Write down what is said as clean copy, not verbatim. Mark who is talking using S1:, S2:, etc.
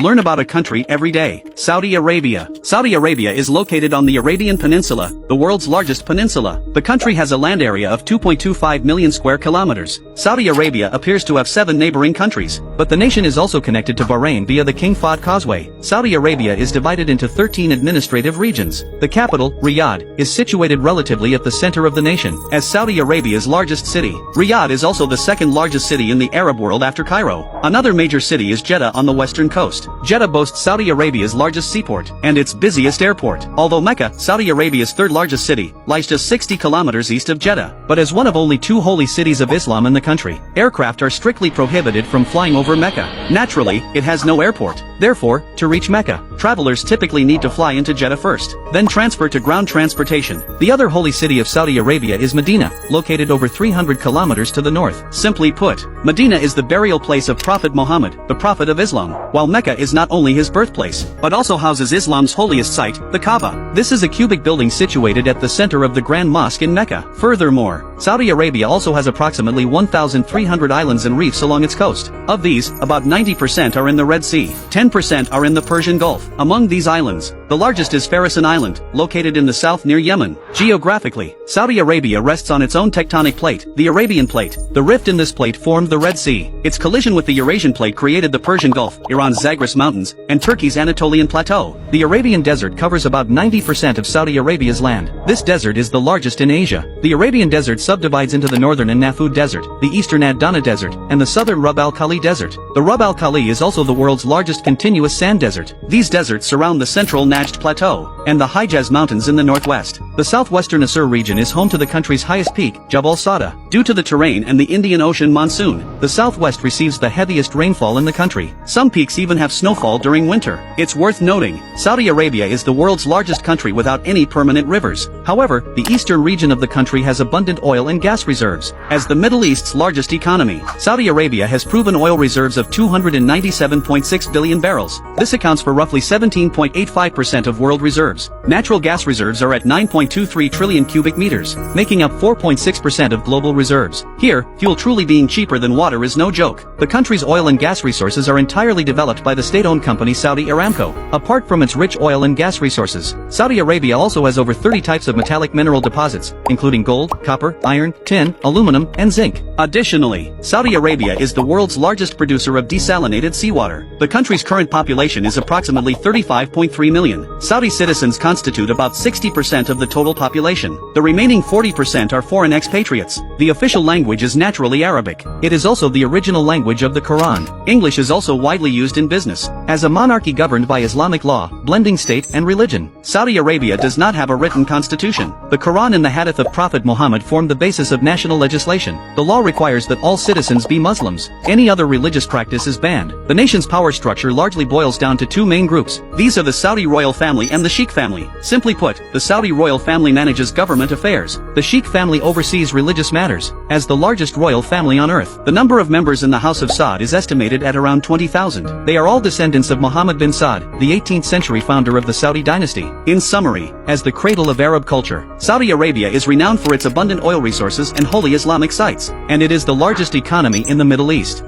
S1: Learn about a country every day. Saudi Arabia. Saudi Arabia is located on the Arabian Peninsula, the world's largest peninsula. The country has a land area of 2.25 million square kilometers. Saudi Arabia appears to have 7 neighboring countries, but the nation is also connected to Bahrain via the King Fahd Causeway. Saudi Arabia is divided into 13 administrative regions. The capital, Riyadh, is situated relatively at the center of the nation, as Saudi Arabia's largest city. Riyadh is also the second largest city in the Arab world after Cairo. Another major city is Jeddah on the western coast. Jeddah boasts Saudi Arabia's largest seaport, and its busiest airport. Although Mecca, Saudi Arabia's third largest city, lies just 60 kilometers east of Jeddah, but as one of only 2 holy cities of Islam in the country, aircraft are strictly prohibited from flying over Mecca. Naturally, it has no airport. Therefore, to reach Mecca, travelers typically need to fly into Jeddah first, then transfer to ground transportation. The other holy city of Saudi Arabia is Medina, located over 300 kilometers to the north. Simply put, Medina is the burial place of Prophet Muhammad, the Prophet of Islam, while Mecca is not only his birthplace, but also houses Islam's holiest site, the Kaaba. This is a cubic building situated at the center of the Grand Mosque in Mecca. Furthermore, Saudi Arabia also has approximately 1,300 islands and reefs along its coast. Of these, about 90% are in the Red Sea, 10% are in the Persian Gulf. Among these islands, the largest is Farasan Island, located in the south near Yemen. Geographically, Saudi Arabia rests on its own tectonic plate, the Arabian Plate. The rift in this plate formed the Red Sea. Its collision with the Eurasian Plate created the Persian Gulf, Iran's Zagros Mountains, and Turkey's Anatolian Plateau. The Arabian Desert covers about 90% of Saudi Arabia's land. This desert is the largest in Asia. The Arabian Desert subdivides into the northern An-Nafud Desert, the eastern Ad-Dana Desert, and the southern Rub al-Khali Desert. The Rub al-Khali is also the world's largest continuous sand desert. These deserts surround the central Najd Plateau and the Hijaz Mountains in the northwest. The southwestern Asur region is home to the country's highest peak, Jabal Sada. Due to the terrain and the Indian Ocean monsoon, the southwest receives the heaviest rainfall in the country. Some peaks even have snowfall during winter. It's worth noting, Saudi Arabia is the world's largest country without any permanent rivers. However, the eastern region of the country has abundant oil and gas reserves. As the Middle East's largest economy, Saudi Arabia has proven oil reserves of 297.6 billion barrels. This accounts for roughly 17.85% of world reserves. Natural gas reserves are at 9.23 trillion cubic meters, making up 4.6% of global reserves. Here, fuel truly being cheaper than water is no joke. The country's oil and gas resources are entirely developed by the state-owned company Saudi Aramco. Apart from its rich oil and gas resources, Saudi Arabia also has over 30 types of metallic mineral deposits, including gold, copper, iron, tin, aluminum, and zinc. Additionally, Saudi Arabia is the world's largest producer of desalinated seawater. The country's current population is approximately 35.3 million. Saudi citizens constitute about 60% of the total population. The remaining 40% are foreign expatriates. The official language is naturally Arabic. It is also the original language of the Quran. English is also widely used in business. As a monarchy governed by Islamic law, blending state and religion, Saudi Arabia does not have a written constitution. The Quran and the Hadith of Prophet Muhammad form the basis of national legislation. The law requires that all citizens be Muslims. Any other religious practice is banned. The nation's power structure largely boils down to 2 main groups. These are the Saudi royal family and the Sheikh family. Simply put, the Saudi royal family manages government affairs. The Sheikh family oversees religious matters. As the largest royal family on earth, the number of members in the House of Saud is estimated at around 20,000. They are all descendants of Muhammad bin Saud, the 18th century founder of the Saudi dynasty. In summary, as the cradle of Arab culture, Saudi Arabia is renowned for its abundant oil resources and holy Islamic sites, and it is the largest economy in the Middle East.